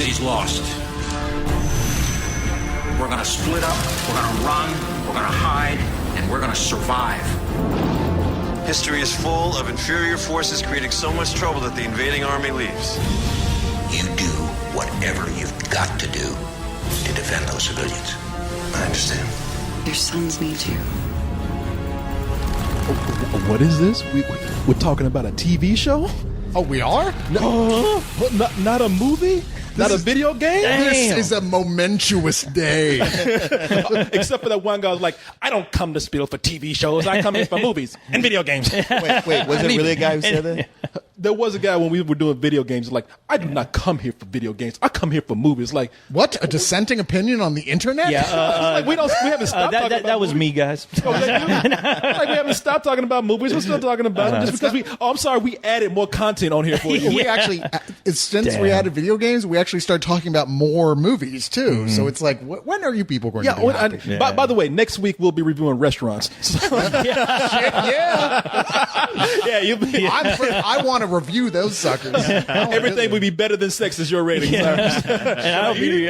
he's lost. We're gonna split up, we're gonna run, we're gonna hide, and we're gonna survive. History is full of inferior forces creating so much trouble that the invading army leaves. You do whatever you've got to do to defend those civilians. I understand. Your sons need you. What is this? We're talking about a TV show? Oh, we are? No, not a movie? Not a video game? This is a momentous day. Except for that one guy who was like, I don't come to Spiel for TV shows. I come here for movies and video games. Wait, was it really a guy who said that? There was a guy when we were doing video games like, I do not come here for video games. I come here for movies. Like, What? A dissenting opinion on the internet? like we haven't stopped talking about that was movies. me, guys. Oh, like we haven't stopped talking about movies. We're still talking about it just because I'm sorry, we added more content on here for you. We actually, since we added video games, we actually started talking about more movies too. So it's like, when are you people going to be happy? By the way, next week we'll be reviewing restaurants. Yeah, you'll be. I want to review those suckers. Everything would be better than sex is your rating. And I'll be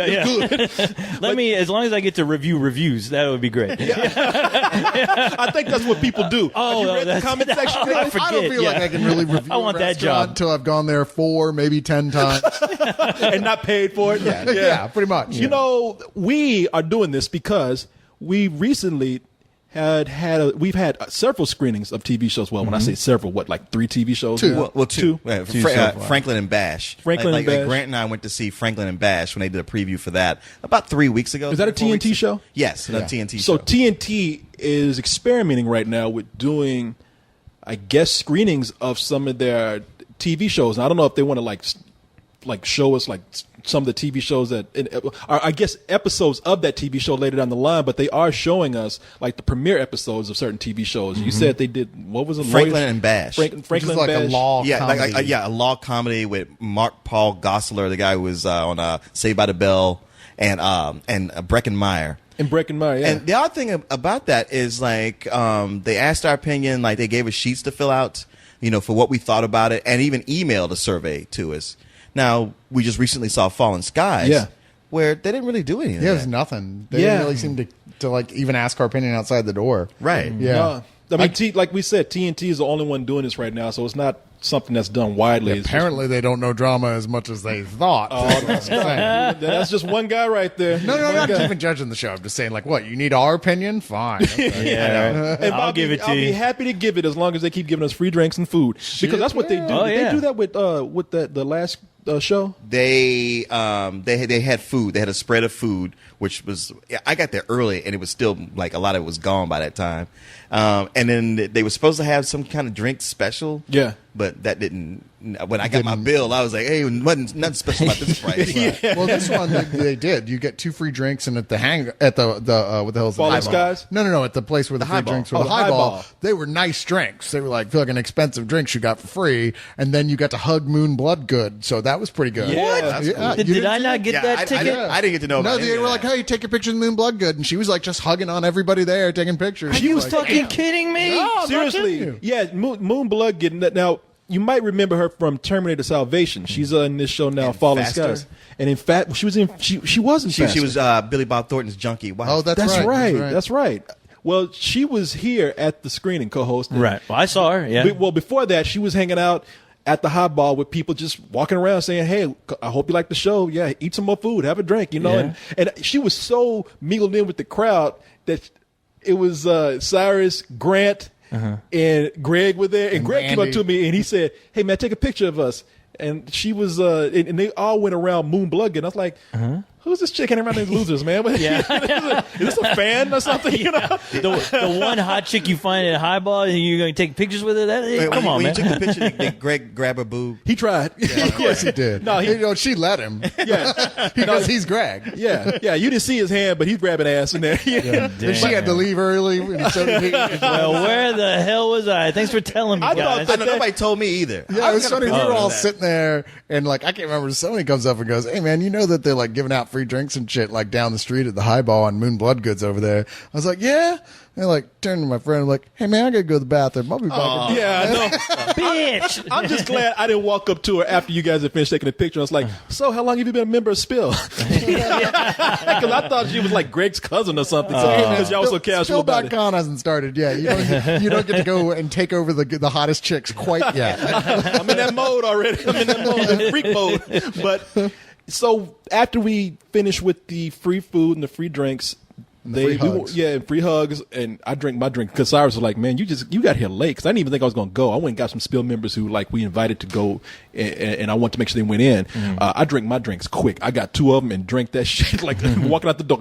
Let me, as long as I get to review reviews, that would be great. I think that's what people do. Oh, Have you read the comment section? I don't feel like I can really review I want a that restaurant job. until I've gone there 4, maybe 10 times. And not paid for it. Yeah, pretty much. You know, we are doing this because we recently we've had several screenings of TV shows. Well, when I say several, like 3 TV shows? Two. now? Well, two. Two. Franklin and Bash. Franklin and Bash. Grant and I went to see Franklin and Bash when they did a preview for that about 3 weeks ago. Is that a 4 weeks TNT ago. show? Yes, a TNT So show. TNT is experimenting right now with doing, I guess, screenings of some of their TV shows. And I don't know if they want to like show us like some of the TV shows that, or I guess episodes of that TV show later down the line, but they are showing us like the premiere episodes of certain TV shows. You said they did, what was it? Franklin and Bash. Franklin Which is and like Bash. a law comedy. a law comedy with Mark Paul Gosselaar, the guy who was on Saved by the Bell, and Breckenmeyer. And Breckenmeyer, yeah. And the odd thing about that is like they asked our opinion, like they gave us sheets to fill out, for what we thought about it, and even emailed a survey to us. Now, we just recently saw Fallen Skies, where they didn't really do anything. Yeah, it was nothing. They didn't really seem to like even ask our opinion outside the door. Right. Yeah. No. I mean, like we said, TNT is the only one doing this right now, so it's not something that's done widely. It's Apparently, they don't know drama as much as they thought. that's just one guy right there. No, One not guy. even judging the show. I'm just saying, like, what? You need our opinion? Fine. Okay. And I'll give it to I'll you. be happy to give it as long as they keep giving us free drinks and food, because that's what they do. Oh, Did yeah. they do that with the last show? They had food. They had a spread of food, which was I got there early, and it was still like a lot of it was gone by that time. And then they were supposed to have some kind of drink special. Yeah. But that didn't. When I got my bill, I was like, "Hey, nothing special about this price." Well, this one they did. You get 2 free drinks, and at the what the hell is the Falling Highball? Skies? No, at the place where the free Highball. drinks were. Oh, the the highball. Highball. They were nice drinks. They were like fucking expensive drinks you got for free, and then you got to hug Moon Bloodgood. So that was pretty good. Yeah, What? That's Yeah, cool. you Did I didn't not see get Yeah, that I ticket? didn't get to know. No, about they any were of like, that. "Hey, take a picture of Moon Bloodgood," and she was like just hugging on everybody there, taking pictures. Are you Like, fucking kidding me? No, I'm not Seriously, kidding you. yeah. Moon Blood getting that now. You might remember her from Terminator Salvation. She's in this show now, And Fallen Faster. Skies. And in fact, she was in. She wasn't. She was Billy Bob Thornton's junkie. Wow. Oh, that's right. That's right. Well, she was here at the screening, co-hosting. Right. Well, I saw her. Yeah. Well, before that, she was hanging out at the Highball with people just walking around saying, "Hey, I hope you like the show. Yeah, eat some more food, have a drink." Yeah. And she was so mingled in with the crowd that it was Cyrus, Grant, and Greg were there. And Greg came up Andy. to me and he said, "Hey man, take a picture of us." And she was, and they all went around Moon Bloodgood. And I was like, "Who's this chick hanging around these losers, man? Yeah. Is this a fan or something?" You know? the one hot chick you find at Highball and you're going to take pictures with her? Come on, when man. you took the picture, did Greg grab a boob? He tried. Of course he did. No, she let him Yeah. because he's Greg. Yeah. You didn't see his hand, but he's grabbing ass in there. And she had to leave early, and so did he. Well, where the hell was I? Thanks for telling me, I thought guys. that- Nobody told me either. Yeah, it was funny. We were all that. sitting there, and like I can't remember. Somebody comes up and goes, "Hey, man, you know that they're like giving out free drinks and shit like down the street at the Highball and Moon Bloodgood's over there." I was like, "Yeah." And I like turn to my friend, I'm like, hey man, I gotta go to the bathroom. I'll be back. Yeah, I know. Bitch. I'm just glad I didn't walk up to her after you guys had finished taking the picture. I was like, so how long have you been a member of Spill? Because I thought she was like Greg's cousin or something. Because y'all were so casual about it. Spill.com hasn't started yet. You don't get to go and take over the hottest chicks quite yet. I'm in that mode already. I'm in that mode, in freak mode. But so after we finished with the free food and the free drinks, free hugs. and free hugs, and I drank my drink because Cyrus was like, "Man, you got here late." Because I didn't even think I was going to go. I went and got some Spill members who like we invited to go, and I wanted to make sure they went in. I drank my drinks quick. I got 2 of them and drank that shit like walking out the door.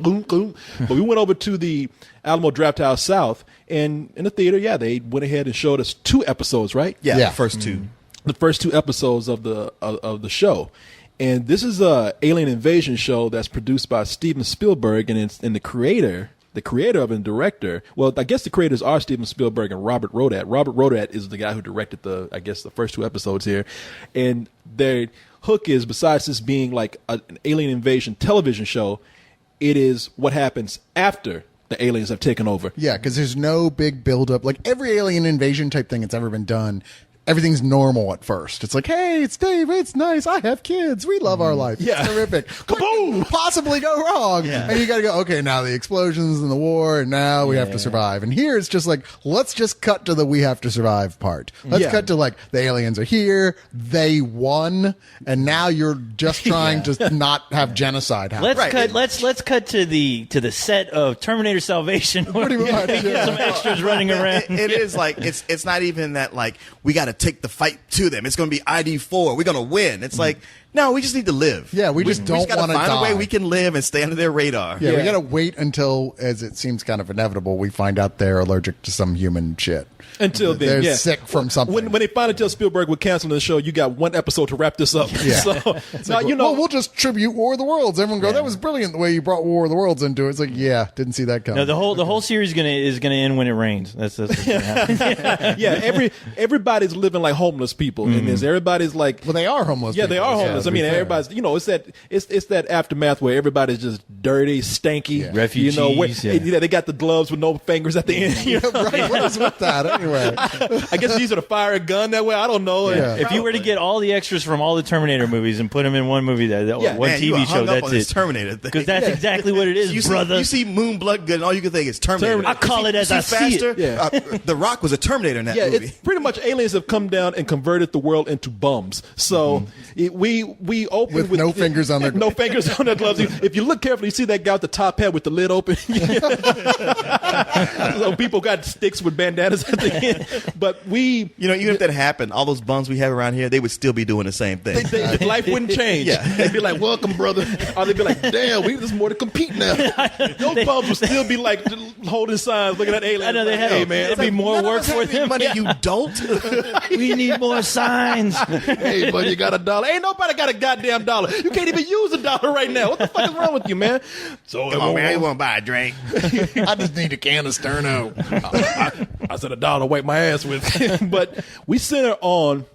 But we went over to the Alamo Drafthouse South, and in the theater, they went ahead and showed us 2 episodes, right? Yeah, first 2. The first 2 episodes of the show. And this is a alien invasion show that's produced by Steven Spielberg, and the creator of it and director. Well, I guess the creators are Steven Spielberg and Robert Rodat. Robert Rodat is the guy who directed the first 2 episodes here. And their hook is, besides this being like an alien invasion television show, it is what happens after the aliens have taken over. Yeah, because there's no big buildup. Like every alien invasion type thing that's ever been done, everything's normal at first. It's like, hey, it's Dave. It's nice. I have kids. We love our life. Yeah. It's terrific. Kaboom! Possibly go wrong. Yeah. And you got to go, okay, now the explosions and the war, and now we have to survive. And here it's just like, let's just cut to the we have to survive part. Let's cut to like, the aliens are here. They won. And now you're just trying to not have genocide happen. Let's cut to the set of Terminator Salvation. Pretty much. Yeah. Some extras running around. It is like it's not even that like we got to take the fight to them. It's going to be ID4. We're going to win. It's like, no, we just need to live. Yeah, we just don't gotta wanna find a way die. we can live and stay under their radar. Yeah, we got to wait until, as it seems kind of inevitable, we find out they're allergic to some human shit. Until then, they're sick from something. When they finally tell Spielberg we're canceling the show, you got 1 episode to wrap this up. Yeah. So now well, we'll just tribute War of the Worlds. Everyone go, that was brilliant the way you brought War of the Worlds into it. It's like, yeah, didn't see that coming. No, the whole series is gonna end when it rains. That's what's gonna happen. everybody's living like homeless people, and everybody's like, well, they are homeless. yeah, they people, are homeless. to I be mean, fair. everybody's, it's that aftermath where everybody's just dirty, stanky, Yeah. Refugees, they got the gloves with no fingers at the end. You know? Right, what is with that anyway? I guess these are to fire a gun that way. I don't know. Yeah. If you were to get all the extras from all the Terminator movies and put them in one movie, one Man, you are TV show, hung up that's on this it. Terminator thing. Because that's exactly what it is, you brother. See Moon Bloodgood, and all you can think is Terminator. I call it as I see it. Faster? Yeah. The Rock was a Terminator in that movie. It's pretty much aliens have come down and converted the world into bums. So we open With no fingers on their no fingers on their gloves. If you look carefully, you see that guy with the top hat with the lid open. So people got sticks with bandanas at the end. But even if that happened, all those bums we have around here, they would still be doing the same thing. life wouldn't change. Yeah. They'd be like, "Welcome, brother," or they'd be like, "Damn, there's more to compete now." Those bums would still be like holding signs, looking at aliens. I know they like, have. Hey, man, It'd be more None of work us for have any them. money, Yeah. you don't. We need more signs. hey, buddy, you got $1. Ain't nobody got a goddamn dollar. You can't even use $1 right now. What the fuck is wrong with you, man? So Come on, man, you want to buy a drink? I just need a can of Sterno. I said $1 to wipe my ass with. But we center on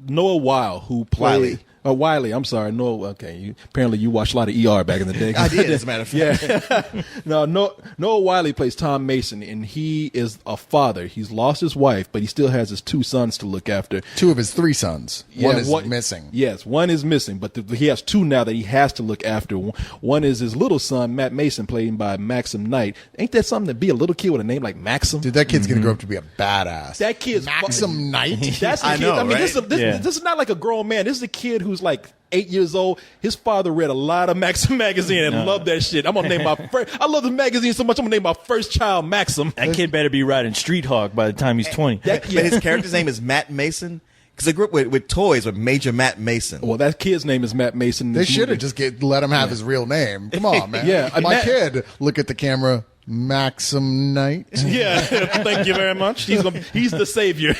Noah Weil, who played Wiley. I'm sorry, Noah. Okay, apparently you watched a lot of ER back in the day. I did, as a matter of fact. Yeah. Noah Wiley plays Tom Mason, and he is a father. He's lost his wife, but he still has his 2 sons to look after. 2 of his 3 sons. One is missing. Yes, one is missing, but he has 2 now that he has to look after. One is his little son, Matt Mason, played by Maxim Knight. Ain't that something to be a little kid with a name like Maxim? Dude, that kid's going to grow up to be a badass. That kid's Maxim Knight? That's the I kid. know, I mean, right? this is not like a grown man. This is a kid who's like 8 years old. His father read a lot of Maxim magazine and loved that shit. I'm gonna name my first. I love the magazine so much. I'm gonna name my first child Maxim. That kid better be riding Street Hawk by the time he's 20. But his character's name is Matt Mason. Because I grew up with toys with Major Matt Mason. Well, that kid's name is Matt Mason. They should have just let him have his real name. Come on, man. Yeah, My kid, look at the camera. Maxim Knight. Yeah, thank you very much. He's the savior.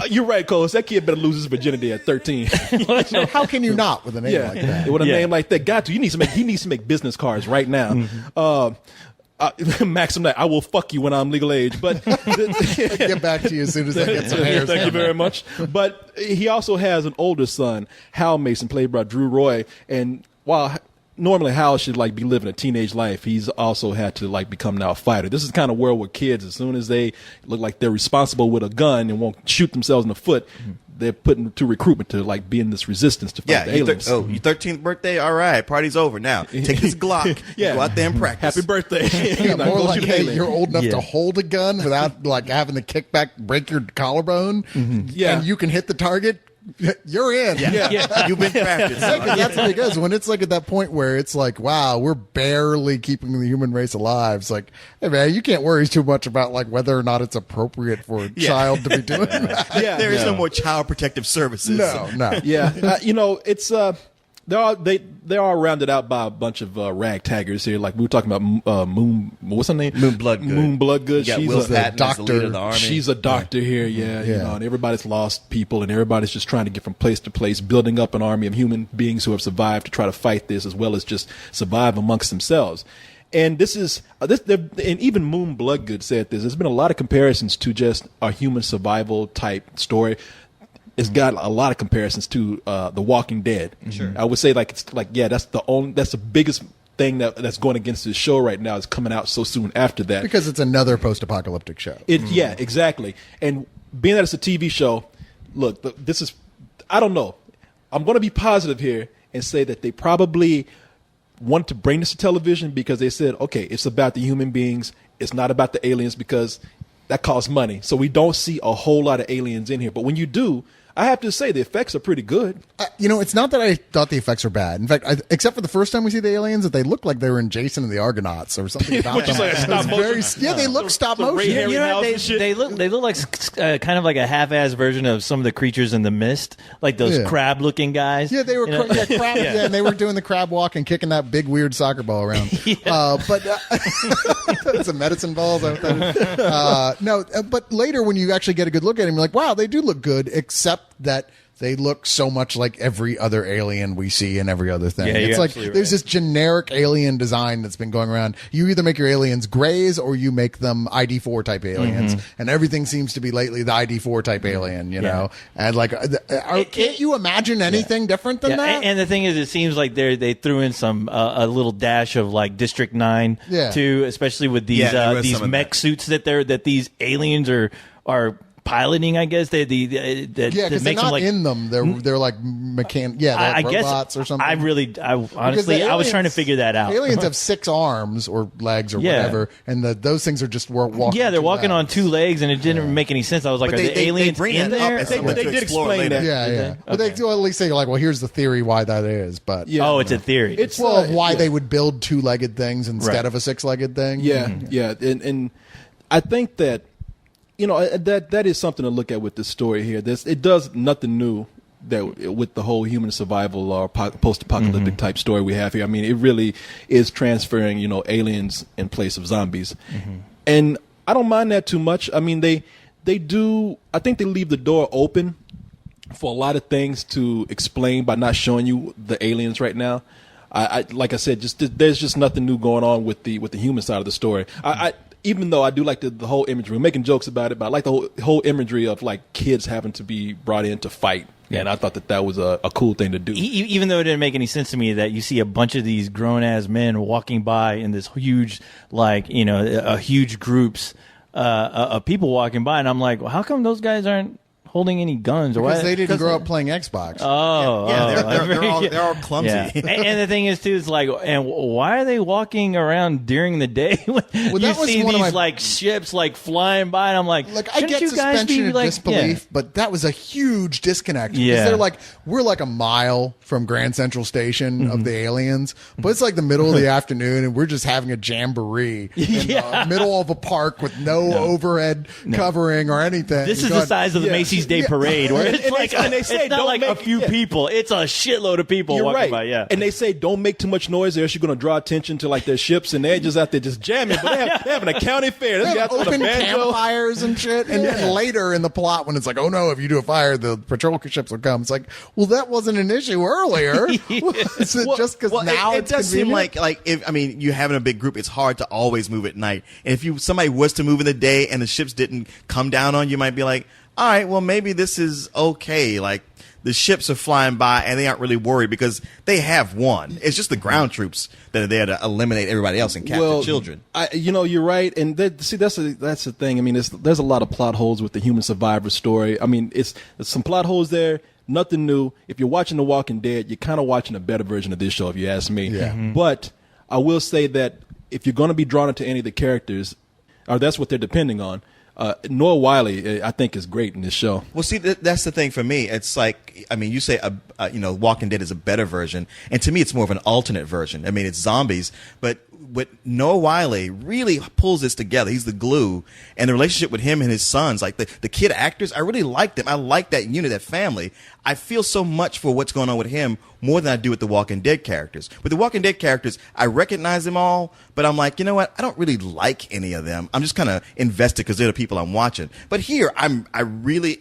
You're right, Cole. That kid better lose his virginity at 13. How can you not with a name like that? With a name like that, got to. He needs to make business cards right now. Maxim Knight, I will fuck you when I'm legal age. But Get back to you as soon as I get some hairs. Thank you very much. But he also has an older son, Hal Mason, played by Drew Roy. And while normally Hal should like be living a teenage life. He's also had to like become now a fighter. This is the kind of world where kids, as soon as they look like they're responsible with a gun and won't shoot themselves in the foot, they're put into recruitment to like be in this resistance to fight the aliens. Your 13th birthday? All right, party's over now. Take this Glock. Go out there and practice. Happy birthday. Yeah, Like, more go like, shoot an hey, alien. you're old enough Yeah. to hold a gun without like having the kickback break your collarbone. Yeah. And you can hit the target. You're in. Yeah. You've been crafted. Yeah, 'cause that's what it is. When it's like at that point where it's like, wow, we're barely keeping the human race alive. It's like, hey man, you can't worry too much about like whether or not it's appropriate for a child to be doing that. Yeah. There is no more child protective services. No. Yeah, it's they are rounded out by a bunch of ragtaggers here. Like we were talking about Moon, what's her name? Moon Bloodgood. Moon Bloodgood. You got She's Will a Patton as the leader doctor. of the army. She's a doctor here, you Yeah. know, and everybody's lost people, and everybody's just trying to get from place to place, building up an army of human beings who have survived to try to fight this, as well as just survive amongst themselves. And this is and even Moon Bloodgood said this. There's been a lot of comparisons to just a human survival type story. It's got a lot of comparisons to The Walking Dead. Sure, I would say that's the biggest thing that's going against this show right now is coming out so soon after that. Because it's another post-apocalyptic show. Yeah, exactly. And being that it's a TV show, look, this is, I don't know. I'm going to be positive here and say that they probably want to bring this to television because they said, okay, it's about the human beings. It's not about the aliens because that costs money. So we don't see a whole lot of aliens in here. But when you do, I have to say the effects are pretty good. It's not that I thought the effects were bad. In fact, except for the first time we see the aliens, that they look like they were in Jason and the Argonauts or something. About Which is them. like a It stop was motion. yeah, they look stop motion. Ray You know, Harryhausen shit. they look like kind of like a half-ass version of some of the creatures in the Mist, like those Yeah. crab-looking guys. Yeah, they were You know? crab. Yeah, and they were doing the crab walk and kicking that big weird soccer ball around. But it's a medicine ball. Is that what that is? But later when you actually get a good look at them, you're like, wow, they do look good, except that they look so much like every other alien we see in every other thing. Yeah, you're it's like absolutely there's right. this generic alien design that's been going around. You either make your aliens grays or you make them ID4 type aliens, and everything seems to be lately the ID4 type alien. You know, and like, can't you imagine anything different than Yeah, that? and the thing is, it seems like they threw in some a little dash of like District 9 Yeah. too, especially with these Yeah, there was these some of mech that. suits that these aliens are piloting. I guess that Yeah, because they're makes them not like. in them. They're like mechanic. Yeah, they're I like guess robots or something. I honestly, I was trying to figure that out. Aliens have 6 arms or legs or Yeah. whatever, and those things are just walking. Yeah, they're walking on legs. 2 legs, and it didn't make any sense. I was like, But are the aliens bring in that there? up as They- something they to did explore explain later. that. Yeah. But they do at least say like, well, here's the theory why that is. But Yeah. Oh, it's a theory. It's well, of why yeah. they would build 2-legged things instead Right. of a 6-legged thing. Yeah, yeah, and I think that that is something to look at with this story here. It does nothing new that with the whole human survival or post-apocalyptic type story we have here. I mean, it really is transferring aliens in place of zombies, and I don't mind that too much. I mean, they do. I think they leave the door open for a lot of things to explain by not showing you the aliens right now. I like I said, there's just nothing new going on with the human side of the story. I even though I do like the whole imagery, we're making jokes about it, but I like the whole imagery of like kids having to be brought in to fight. Yeah. And I thought that was a cool thing to do. Even though it didn't make any sense to me that you see a bunch of these grown ass men walking by in this huge, huge groups of people walking by, and I'm like, well, how come those guys aren't holding any guns? Or Because why? they didn't grow up playing Xbox. They're all clumsy. Yeah. And the thing is too, is like, and why are they walking around during the day when you that was see one of these my- like ships like flying by, and I'm like, I shouldn't get you guys suspension be of like, disbelief, but that was a huge disconnect. Because Yeah. they're like, we're like a mile from Grand Central Station Mm-hmm. of the aliens, but it's like the middle of the afternoon, and we're just having a jamboree in the middle of a park with no overhead covering or anything. This is God, the size of the yeah. Macy's Day Parade, where it's And like they say it's not don't like a make- few yeah. people; it's a shitload of people You're walking right. by. Yeah, And they say don't make too much noise, or else you're going to draw attention to like their ships, and they're just out there just jamming. But they're having a county fair. They They're have out with a open banjo. campfires and shit. And then later in the plot, when it's like, oh no, if you do a fire, the patrol ships will come. It's like, well, that wasn't an issue earlier. Is it just because now it it's does seem convenient? like if you having a big group, it's hard to always move at night. And if somebody was to move in the day and the ships didn't come down on you, might be like, all right, well maybe this is okay. Like the ships are flying by and they aren't really worried because they have won. It's just the ground troops that are there to eliminate everybody else and capture children. You're right, and that's the thing. I mean, there's a lot of plot holes with the human survivor story. I mean, there's some plot holes there. Nothing new. If you're watching The Walking Dead, you're kind of watching a better version of this show, if you ask me. Yeah. Mm-hmm. But I will say that if you're going to be drawn into any of the characters, or that's what they're depending on, Noah Wiley, I think, is great in this show. Well, see, that's the thing for me. It's like, I mean, you say, Walking Dead is a better version, and to me, it's more of an alternate version. I mean, it's zombies, but what Noah Wiley really pulls this together. He's the glue, and the relationship with him and his sons, like the kid actors, I really like them. I like that unit, that family. I feel so much for what's going on with him more than I do with the Walking Dead characters. With the Walking Dead characters, I recognize them all, but I'm like, you know what? I don't really like any of them. I'm just kind of invested because they're the people I'm watching. But here, I really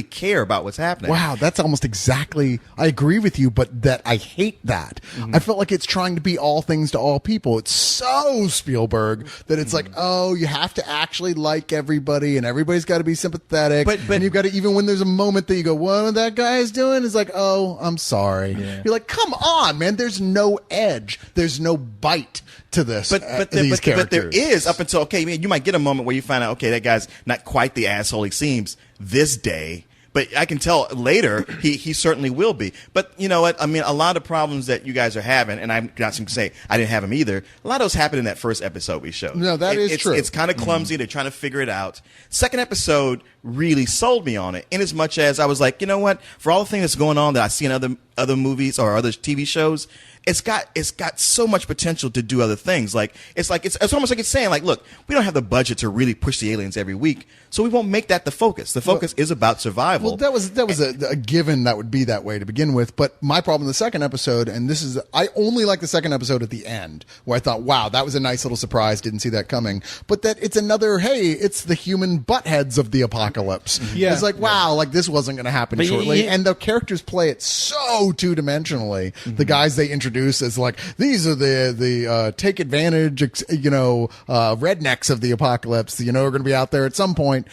care about what's happening. Wow, that's almost exactly. I agree with you, but that I hate that. I felt like it's trying to be all things to all people. It's so Spielberg that it's like, oh, you have to actually like everybody, and everybody's got to be sympathetic. But and you've got to, even when there's a moment that you go, what that guy is doing, is like, oh, I'm sorry. Yeah. You're like, come on, man. There's no edge. There's no bite to this. But there is up until, okay, man, you might get a moment where you find out, okay, that guy's not quite the asshole he seems this day. But I can tell later he certainly will be. But you know what? I mean, a lot of problems that you guys are having, and I'm not going to say I didn't have them either. A lot of those happened in that first episode we showed. No, it's true. It's kind of clumsy. They're trying to figure it out. Second episode really sold me on it, in as much as I was like, you know what? For all the things that's going on that I see in other movies or other TV shows, it's got so much potential to do other things. Like it's almost like it's saying, like, look, we don't have the budget to really push the aliens every week, so we won't make that the focus. The focus is about survival. Well, that was a given that would be that way to begin with. But my problem in the second episode, and this is, I only like the second episode at the end, where I thought, wow, that was a nice little surprise. Didn't see that coming. But that it's another, hey, it's the human buttheads of the apocalypse. Yeah. It's like, wow, like this wasn't going to happen But shortly. And the characters play it so two-dimensionally. The guys they introduce as like, these are the take advantage, rednecks of the apocalypse, are going to be out there at some point.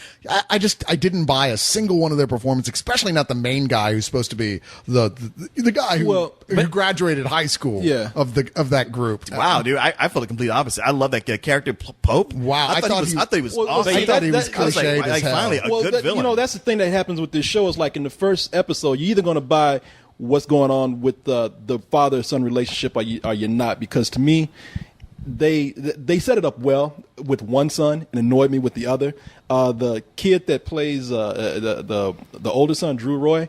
I didn't buy a single one of their performance, especially not the main guy who's supposed to be the guy who graduated high school of that group. Wow, dude, I felt the complete opposite. I love that character, Pope. Wow, I thought he was well, awesome. I thought he was I was cliched like, as hell. finally, a good villain. That's the thing that happens with this show is, like, in the first episode, you're either going to buy what's going on with the father-son relationship or you're not, because to me, they set it up well with one son and annoyed me with the other. The kid that plays the older son, Drew Roy,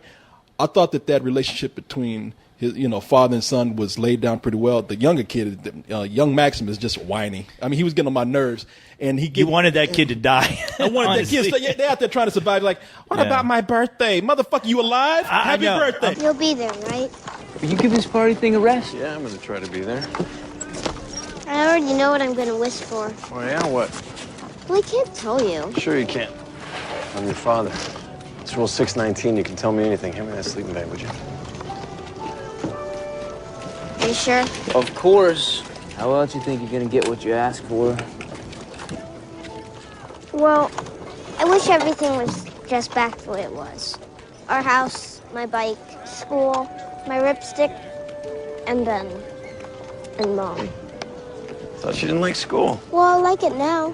I thought that relationship between his father and son was laid down pretty well. The younger kid, young Maxim, is just whiny. I mean, he was getting on my nerves, and he wanted that kid to die. I wanted that kid. They're out there trying to survive. Like, what about my birthday, motherfucker? You alive? Happy birthday! You'll be there, right? Will you give this party thing a rest? Yeah, I'm going to try to be there. I already know what I'm going to wish for. Oh, yeah? What? Well, I can't tell you. Sure you can't. I'm your father. It's Rule 619. You can tell me anything. Hand me that sleeping bag, would you? Are you sure? Of course. How else you think you're gonna get what you ask for? Well, I wish everything was just back the way it was. Our house, my bike, school, my ripstick, and Ben. And Mom. Thought you didn't like school. Well, I like it now.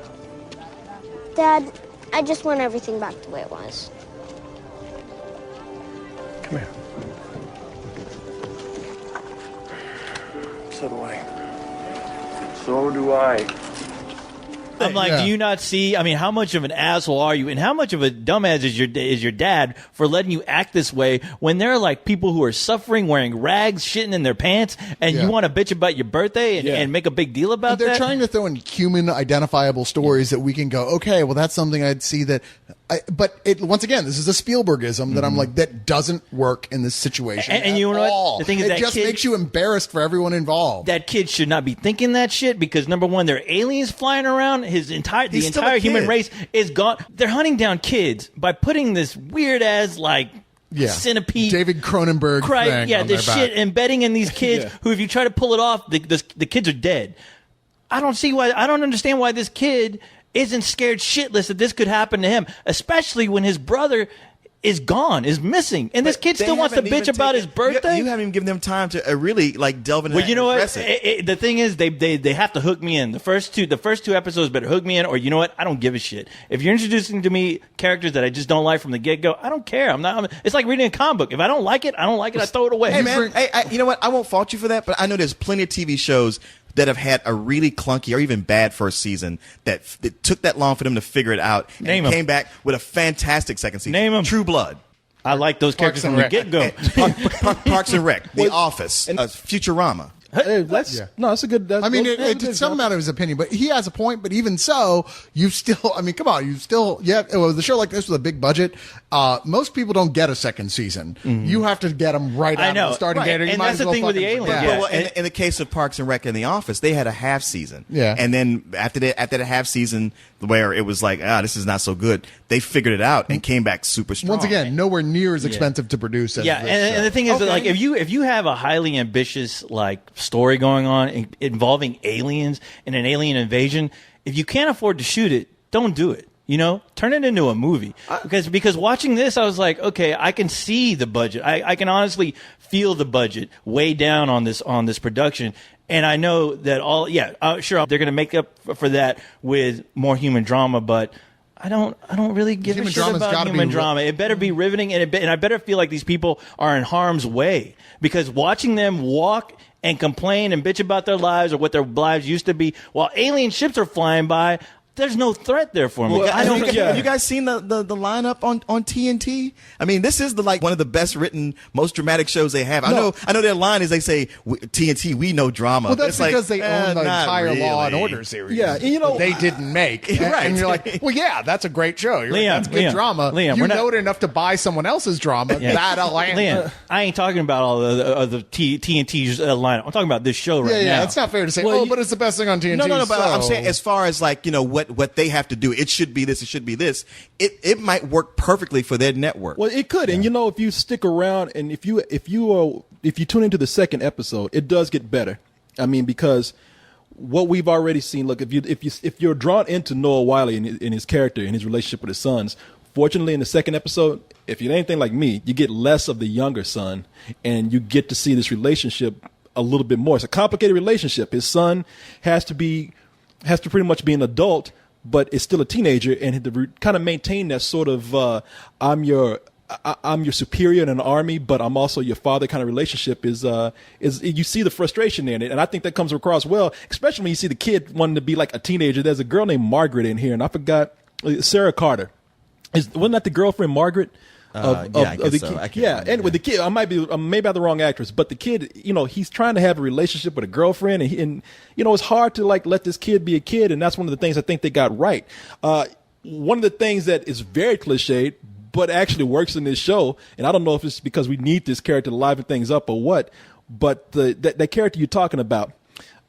Dad, I just want everything back the way it was. Come here. So do I. So do I. I'm like, do you not see? I mean, how much of an asshole are you, and how much of a dumbass is your dad for letting you act this way when there are like people who are suffering, wearing rags, shitting in their pants, and you want to bitch about your birthday and make a big deal about They're that? trying to throw in human identifiable stories that we can go, okay, well, that's something I'd see that. But once again, this is a Spielbergism that I'm like, that doesn't work in this situation. And you know what? The thing is, it that just kid makes you embarrassed for everyone involved. That kid should not be thinking that shit, because number one, there are aliens flying around. The entire human race is gone. They're hunting down kids by putting this weird ass centipede David Cronenberg thing on this their shit back. embedding in these kids who, if you try to pull it off, the kids are dead. I don't understand why this kid isn't scared shitless that this could happen to him, especially when his brother is gone, is missing, and this kid They still wants to haven't bitch even about his taken- birthday. You haven't even given them time to really like delve into Well, that you know and what? address it. The thing is, they have to hook me in. The first two episodes better hook me in, or you know what? I don't give a shit. If you're introducing to me characters that I just don't like from the get go, I don't care. It's like reading a comic book. If I don't like it, I don't like it. I throw it away. Hey man, you know what? I won't fault you for that, but I know there's plenty of TV shows that have had a really clunky or even bad first season that it took that long for them to figure it out and Name 'em. came back with a fantastic second season. Name 'em. True Blood. I like those characters from and the Rec. get go. Parks and Rec, The Office, Futurama. Hey, that's a good. That's, I mean, those- it those- some amount of his opinion, but he has a point. But even so, you still, I mean, come on, the show like this with a big budget, most people don't get a second season. You have to get them right I out know, of the starting right. gate. or you And might that's as the well thing with the fucking aliens. forget. Yeah. Well, in the case of Parks and Rec and The Office, they had a half season. Yeah. And then after the half season where it was like, this is not so good, they figured it out and came back super strong. Once again, nowhere near as expensive to produce as Yeah, this and show. the thing is that, Okay. like, if you have a highly ambitious like story going on involving aliens and an alien invasion, if you can't afford to shoot it, don't do it. You know, turn it into a movie. Because watching this, I was like, okay, I can see the budget. I can honestly feel the budget way down on this production. And I know that sure, they're going to make up for that with more human drama, but I don't really give a Human shit drama's about gotta human be drama. It better be riveting, and I better feel like these people are in harm's way, because watching them walk and complain and bitch about their lives or what their lives used to be while alien ships are flying by, there's no threat there for me. Well, I don't Have you guys seen the lineup on TNT? I mean, this is one of the best written, most dramatic shows they have. I know their line is they say TNT, we know drama. Well, But that's it's because like, they own the not entire Law and really. Order series. Yeah, and you know- they didn't make. Right. And you're like, well, yeah, that's a great show. You're Liam, like, that's good Liam, drama. Liam, you we're not- know it enough to buy someone else's drama. Yeah. That'll land. Liam, I ain't talking about all the TNT lineup. I'm talking about this show right Yeah, now. it's not fair to say, Well, but it's the best thing on TNT. No, but I'm so- saying as far as what they have to do, it should be this, it should be this. It might work perfectly for their network. Well, it could, and you know, if you stick around and if you tune into the second episode, it does get better. I mean, because what we've already seen. Look, if you're drawn into Noah Wiley and his character and his relationship with his sons, fortunately, in the second episode, if you're anything like me, you get less of the younger son, and you get to see this relationship a little bit more. It's a complicated relationship. His son has to pretty much be an adult, but is still a teenager, and to kind of maintain that sort of I'm your superior in an army, but I'm also your father kind of relationship is you see the frustration in it, and I think that comes across well, especially when you see the kid wanting to be like a teenager. There's a girl named Margaret in here, and I forgot Sarah Carter. Wasn't that the girlfriend Margaret? I guess so. I can't remember. And with the kid, I maybe have the wrong actress, but the kid, he's trying to have a relationship with a girlfriend, and it's hard to let this kid be a kid, and that's one of the things I think they got right. One of the things that is very cliched, but actually works in this show, and I don't know if it's because we need this character to liven things up or what, but that character you're talking about,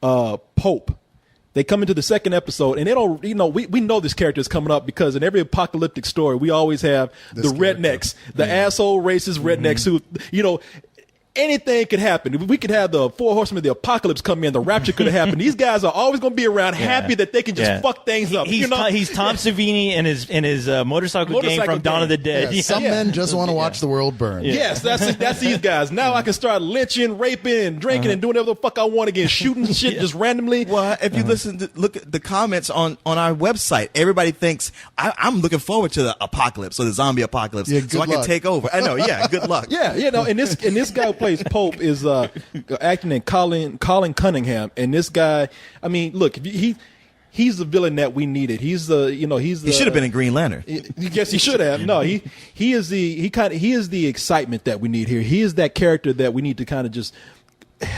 Pope. They come into the second episode, and they don't, we know this character is coming up because in every apocalyptic story, we always have the rednecks, the asshole racist rednecks who, anything could happen. We could have the 4 horsemen of the apocalypse come in. The rapture could have happened. These guys are always going to be around, happy that they can just fuck things up. He's Tom Savini in his motorcycle gang from Dawn of the Dead. Yeah, some men just want to watch the world burn. Yes, that's these guys. Now I can start lynching, raping, and drinking, and doing whatever the fuck I want again, shooting shit just randomly. Well, if you look at the comments on our website, everybody thinks I'm looking forward to the apocalypse or the zombie apocalypse, Yeah, so I can luck. take over. I know, yeah, good luck. Yeah, and this guy who plays Pope is acting in Colin Cunningham, and this guy, I mean, look, he's the villain that we needed. He should have been in Green Lantern. Yes, he should have. No, he is the excitement that we need here. He is that character that we need to kind of just.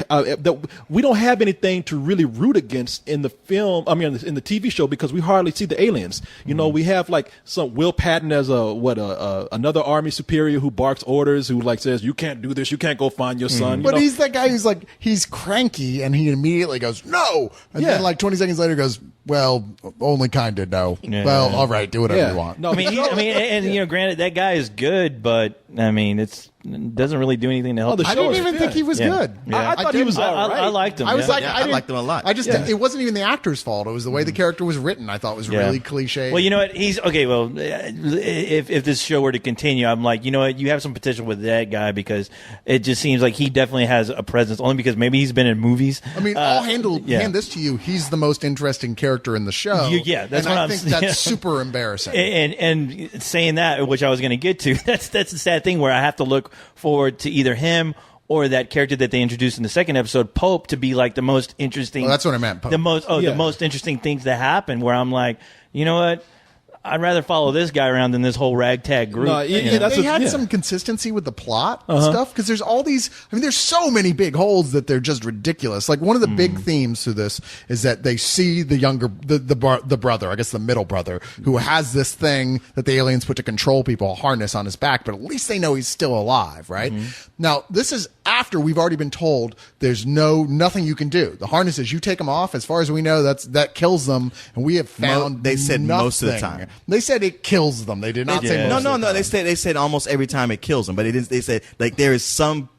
That we don't have anything to really root against in the film. I mean, in the TV show, because we hardly see the aliens. We have like some Will Patton as another army superior who barks orders, who says you can't do this, you can't go find your son. But he's that guy who's he's cranky, and he immediately goes, no! And then 20 seconds later goes, well, only kind of no. Yeah. Well, all right, do whatever you want. No, I mean, granted, that guy is good, but I mean, it's doesn't really do anything to help. the I show didn't is even good. think he was Yeah. good. Yeah. I thought he was all right. I liked him. I was yeah. like, Yeah, I I didn't- liked him a lot. I just it wasn't even the actor's fault. It was the way the character was written. I thought was Yeah. really cliche. Well, you know what? He's okay. Well, if this show were to continue, I'm like, you know what? You have some potential with that guy because it just seems like he definitely has a presence. Only because maybe he's been in movies. I mean, I'll hand this to you. He's the most interesting character in the show. Yeah, that's and what I I'm think saying. that's super embarrassing. And saying that, which I was going to get to, that's the sad thing where I have to look forward to either him or that character that they introduced in the second episode, Pope, to be like the most interesting. Well, that's what I meant, Pope. The Yeah. most interesting things that happen. Where I'm like, you know what? I'd rather follow this guy around than this whole ragtag group. No, you yeah, know? that's they a- had yeah. some consistency with the plot stuff because there's all these. I mean, there's so many big holes that they're just ridiculous. Like one of the big themes to this is that they see the younger, the brother, I guess the middle brother, who has this thing that the aliens put to control people, a harness on his back, but at least they know he's still alive, right? Now, this is after we've already been told there's nothing you can do. The harnesses, you take them off. As far as we know, that kills them, and we have found. They said most of the nothing. time. They said it kills them. They did not say did. most No, of the time. They said almost every time it kills them, but it is. They said like there is some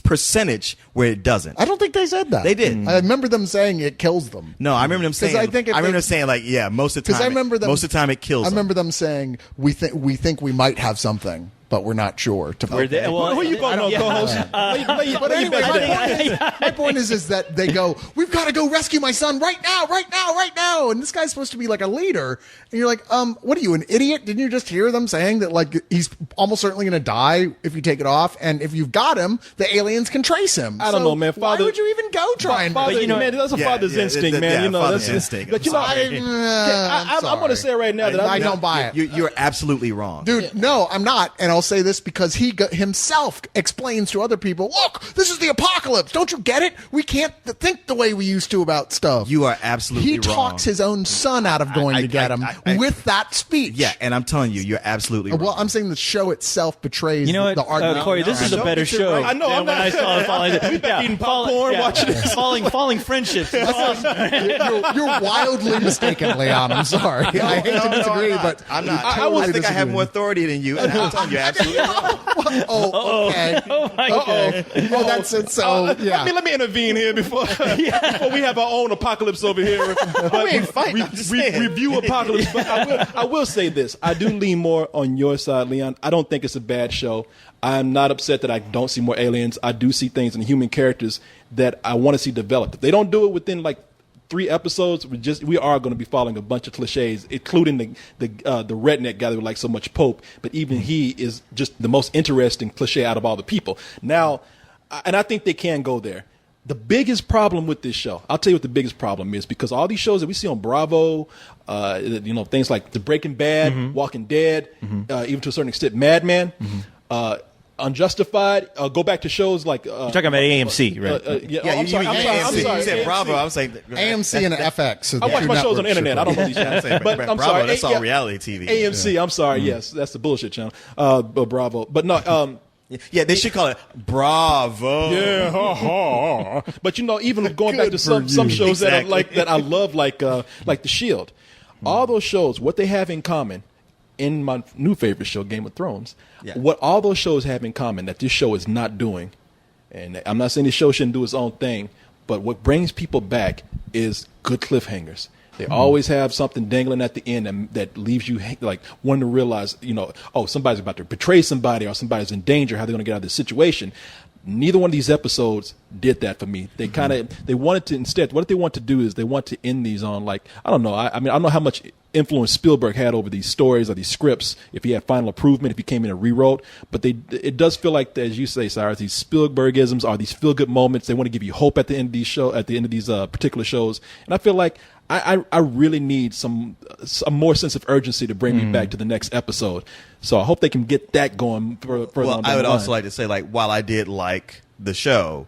percentage where it doesn't. I don't think they said that. They did. I remember them saying it kills them. No, I remember them saying. I think if remember they- them saying like, yeah, most of the Because time. I remember them. Most of the time it kills. I them. remember them saying we think we might have something, but we're not sure. To Where they- well, Who you voting on, co-host? But anyway, my point is that they go, we've got to go rescue my son right now, right now, right now. And this guy's supposed to be like a leader. And you're like, what are you, an idiot? Didn't you just hear them saying that like he's almost certainly going to die if you take it off? And if you've got him, the aliens can trace him. I don't know, man. Why Father- would you even go try and Father, you know- man, that's a Yeah, father's yeah, instinct, that- man. yeah, You know, father's that's instinct. But you know, I'm going to say right now that I I'm don't buy it. You're absolutely wrong, Dude, no, I'm not. And I'll say this because he himself explains to other people, look, this is the apocalypse. Don't you get it? We can't think the way we used to about stuff. You are absolutely He wrong. talks his own son out of going to get him with that speech. Yeah, and I'm telling you, you're absolutely wrong. Well, I'm saying the show itself betrays You know what, the argument. Corey? This is a better show. I know, than I'm when I not- saw Falling. We back eating popcorn, watching this. Falling friendships. It's awesome. You're wildly mistaken, Leon. I'm sorry. I hate to disagree, but I'm not. I I totally think I have disagree. more authority than you, and I'm telling you, you're absolutely wrong. Oh, okay. Oh my god. Oh, that's it. So, yeah. Let me intervene here before we have our own apocalypse over here. But We ain't fighting, I'm just saying. review apocalypse. But I will say this: I do lean more on your side, Leon. I don't think it's a bad show. I'm not upset that I don't see more aliens. I do see things in human characters that I want to see developed. If they don't do it within like 3 episodes, we are going to be following a bunch of cliches, including the redneck guy that we like so much, Pope. But even he is just the most interesting cliche out of all the people. Now, and I think they can go there. The biggest problem with this show, I'll tell you what the biggest problem is, because all these shows that we see on Bravo, things like The Breaking Bad, Walking Dead, even to a certain extent, Mad Men, Unjustified, go back to shows like You're talking about AMC, right? Yeah, I'm sorry. you said AMC. Bravo. I was like, AMC and FX. So I watch my shows on the internet. I don't know these I'm channels. saying, But I'm Bravo, sorry. that's all reality TV. AMC, I'm sorry. Yes, that's the bullshit channel. But Bravo. But no, Yeah, they should call it Bravo. yeah, ha, ha. But even going back to some shows that I Exactly. like, that I love, like The Shield. All those shows, what they have in common, in my new favorite show, Game of Thrones, Yeah. what all those shows have in common that this show is not doing, and I'm not saying this show shouldn't do its own thing, but what brings people back is good cliffhangers. They always have something dangling at the end that leaves you like wanting to realize, somebody's about to betray somebody or somebody's in danger. How they're going to get out of this situation. Neither one of these episodes did that for me. They they wanted to instead. What they want to do is they want to end these on I don't know. I mean I don't know how much influence Spielberg had over these stories or these scripts. If he had final approval, if he came in and rewrote, but it does feel like, as you say, Cyrus, these Spielbergisms are these feel good moments. They want to give you hope at the end of these particular shows, and I feel like I really need some more sense of urgency to bring me back to the next episode. So I hope they can get that going further Well, on down I would the also line. like to say, while I did like the show,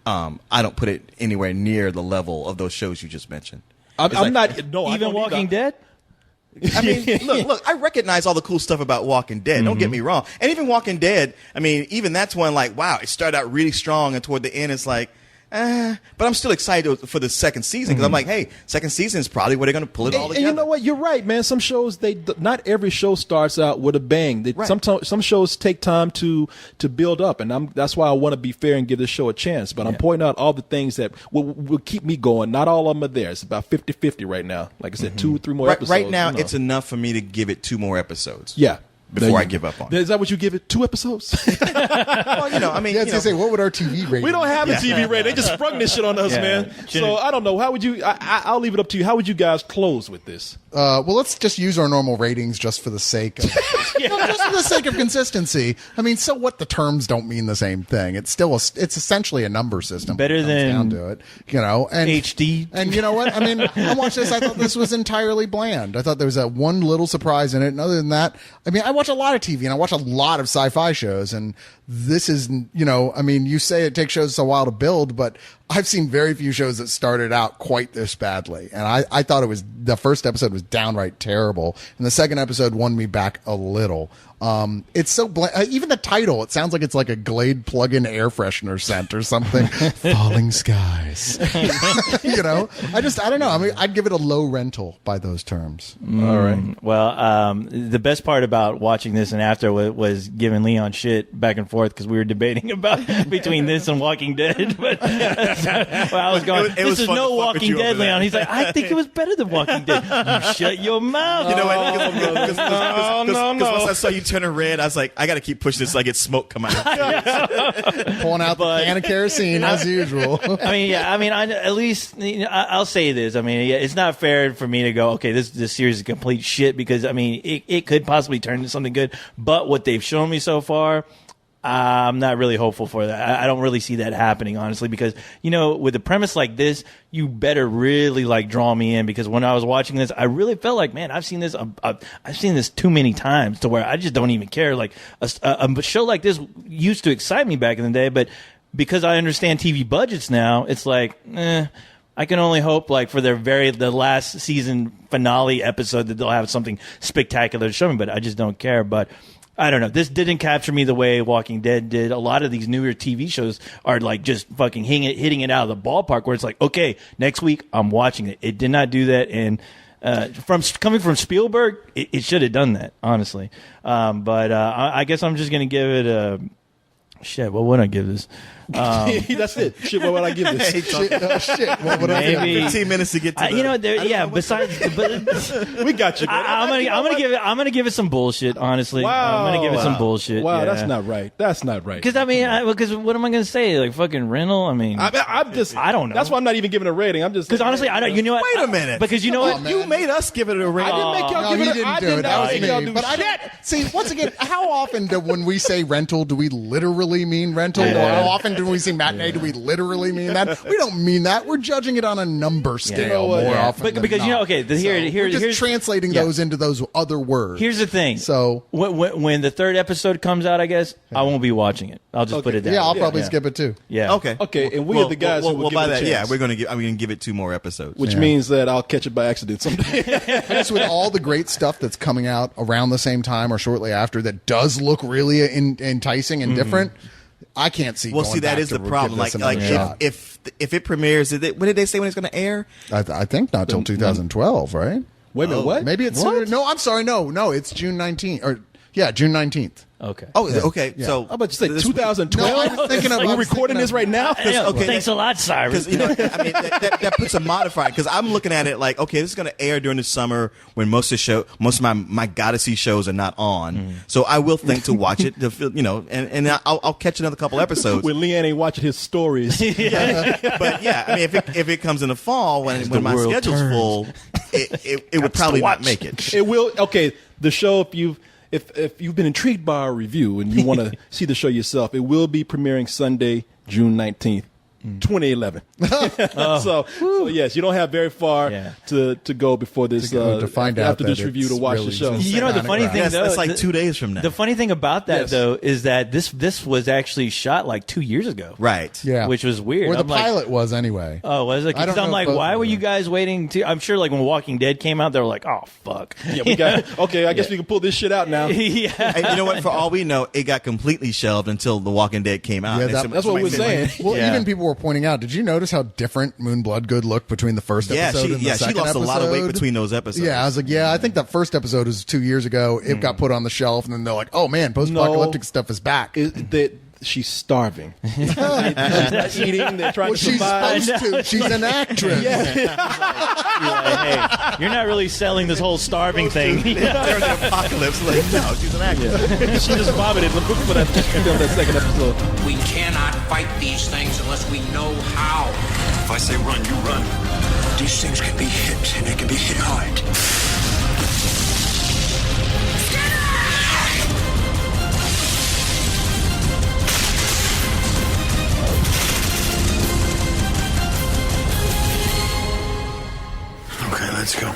I don't put it anywhere near the level of those shows you just mentioned. I'm It's like- not. No, I Even don't Walking either. Dead. I mean, look, I recognize all the cool stuff about Walking Dead. Don't get me wrong. And even Walking Dead, I mean, even that's one wow, it started out really strong, and toward the end, it's like, but I'm still excited for the second season because I'm like, hey, second season is probably where they're going to pull it all And together. you know what? You're right, man. Some shows not every show starts out with a bang. Right. Some shows take time to build up, and that's why I want to be fair and give this show a chance. But I'm pointing out all the things that will keep me going. Not all of them are there. It's about 50-50 right now. Like I said, 2-3 more episodes. Right now, you know. it's enough for me to give it 2 more episodes. Yeah. Before I give up on it. Is that what you give it? 2 episodes? Well, I mean, Yeah, I was gonna say, what would our TV rating? We don't have a Yeah. TV rating. They just sprung this shit on us, Yeah. man. So I don't know. How would you? I'll leave it up to you. How would you guys close with this? Well, let's just use our normal ratings just for the sake of no, just for the sake of consistency. I mean, so what? The terms don't mean the same thing. It's still it's essentially a number system. Better when it comes than down to it, and HD. And you know what? I mean, I watched this. I thought this was entirely bland. I thought there was that one little surprise in it. And other than that, I mean, I watch a lot of TV and I watch a lot of sci-fi shows, and this is, I mean, you say it takes shows a while to build, but I've seen very few shows that started out quite this badly. And I thought the first episode was downright terrible, and the second episode won me back a little. It's so even the title, it sounds like it's like a Glade plug-in air freshener scent or something. Falling Skies. I don't know. I mean, I'd give it a low rental by those terms. All right. Well, the best part about watching this and after was giving Leon shit back and forth because we were debating about between this and Walking Dead. But well, I was going, It was this is fun to no fuck with Walking you over Dead, that. Leon. He's like, I think it was better than Walking Dead. You shut your mouth. You know what? Because no. once I saw you turning red, I was like, I got to keep pushing this so I get smoke come out. Pulling out the can of kerosene as usual. I mean, at least I'll say this. I mean, it's not fair for me to go, okay, this series is complete shit because, I mean, it could possibly turn into something good. But what they've shown me so far, I'm not really hopeful for that. I don't really see that happening, honestly, because, with a premise like this, you better really draw me in, because when I was watching this, I really felt like, man, I've seen this too many times to where I just don't even care. Like a show like this used to excite me back in the day, but because I understand TV budgets now, it's like, I can only hope for the last season finale episode that they'll have something spectacular to show me, but I just don't care. But I don't know. This didn't capture me the way Walking Dead did. A lot of these newer TV shows are just fucking hitting it out of the ballpark, where it's like, okay, next week I'm watching it. It did not do that, and coming from Spielberg, it should have done that, honestly. But I guess I'm just gonna give it a shit. What would I give this? That's it. Shit, what would I give this? Shit. What would I Maybe 15 minutes to get to Besides, We got you. I'm gonna give it some bullshit. Honestly, Wow. I'm gonna give it some bullshit. Wow, yeah. that's not right. That's not right. Because because what am I gonna say? Like fucking rental? I mean, I'm just. I don't know. That's why I'm not even giving a rating. I'm just. Because honestly, I don't. You know what? Wait a minute. Because you know what? You made us give it a rating. I didn't make y'all No, give he it. didn't I do did it. That not was make y'all me. do But I shit. don't see. Once again, how often when we say rental, do we literally mean rental, or how often do we say matinee? Do we literally mean that? We don't mean that. We're judging it on a number scale You know what? more Yeah. often. Because than you know, not. okay, We're just here's translating yeah. those into those other words. Here's the thing. So when the third episode comes out, I guess I won't be watching it. I'll just put it down. yeah, I'll probably skip it too. Yeah. Okay. Okay, and we are the guys who will give by it a that, chance. yeah, I'm going to give it 2 more episodes. Which means that I'll catch it by accident someday. I guess with all the great stuff that's coming out around the same time or shortly after that does look really enticing and different, I can't see. Well, going see, that back is to the problem. give this Like another shot. if it premieres, when did they say when it's going to air? I think not till 2012, right? Wait a minute, what? Maybe it's sooner. No, I'm sorry. No, it's June 19th. Or yeah, June 19th. Okay. Oh, okay. Yeah. So I'm about to say this- 2012. No, I was thinking of- I Are you was recording thinking this of- right now? Yeah, okay, thanks a lot, Cyrus. Because I mean that puts a modifier, because I'm looking at it like, okay, this is going to air during the summer when most of my Goddessy shows are not on, so I will think to watch it, and I'll catch another couple episodes. When Leanne ain't watching his stories. But yeah, I mean, if it comes in the fall when my world schedule's turns. full, it would probably not make it. It will. Okay, the show. If you've been intrigued by our review and you want to see the show yourself, it will be premiering Sunday, June 19th. 2011. So yes, you don't have very far Yeah. to go before this to find out after this that review to it's watch really the show. just- You know the funny thing Yes, though, that's like 2 days from now. The funny thing about that Yes. though is that this was actually shot like 2 years ago, Right. Yeah, Which was weird. Or the I'm like, pilot was anyway. oh, was it? I don't Because I'm know like, if both why were. were you guys waiting to? I'm sure like when Walking Dead came out, they were like, oh fuck. Yeah, we got. Okay, I guess we can pull this shit out now. yeah. And you know what? For all we know, it got completely shelved until The Walking Dead came out. Yeah, And that- somebody That's what we're said, like, saying. Well, Yeah. even people were pointing out, did you notice how different Moon Bloodgood looked between the first episode and the she second lost episode? a lot of weight between those episodes. Yeah, I was like, I think that first episode was 2 years ago. It got put on the shelf, and then they're like, oh man, post-apocalyptic stuff is back. She's starving. She's not eating. They're trying Well, to she's survive. supposed to. She's an actress. You're like, hey, you're not really selling this whole starving thing. During the apocalypse, like, no, she's an actress. She just vomited for that second episode. We cannot fight these things unless we know how. If I say run, you run. These things can be hit, and they can be hit hard. Okay, let's go.